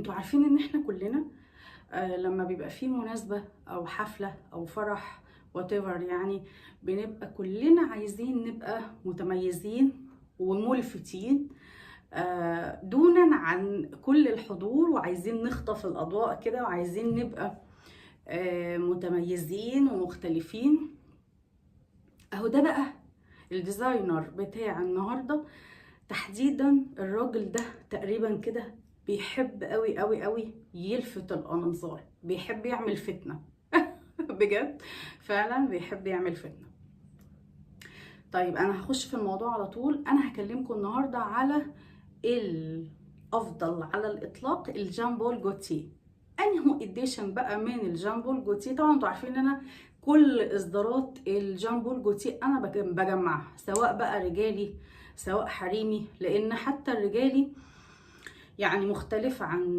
انتوا عارفين ان احنا كلنا لما بيبقى فيه مناسبة او حفلة او فرح whatever يعني، بنبقى كلنا عايزين نبقى متميزين وملفتين دونا عن كل الحضور، وعايزين نخطف الاضواء كده، وعايزين نبقى متميزين ومختلفين. اهو ده بقى الديزاينر بتاع النهارده تحديدا. الراجل ده تقريبا كده بيحب قوي قوي قوي يلفت الانظار، بيحب يعمل فتنه بجد فعلا بيحب يعمل فتنه. طيب انا هخش في الموضوع على طول. انا هكلمكم النهارده على الافضل على الاطلاق الجان بول جوتيه. انهو اديشن بقى من الجان بول جوتيه؟ طبعا انتوا عارفين ان انا كل اصدارات الجان بول جوتيه انا بجمعها، سواء بقى رجالي سواء حريمي، لان حتى الرجالي يعني مختلف عن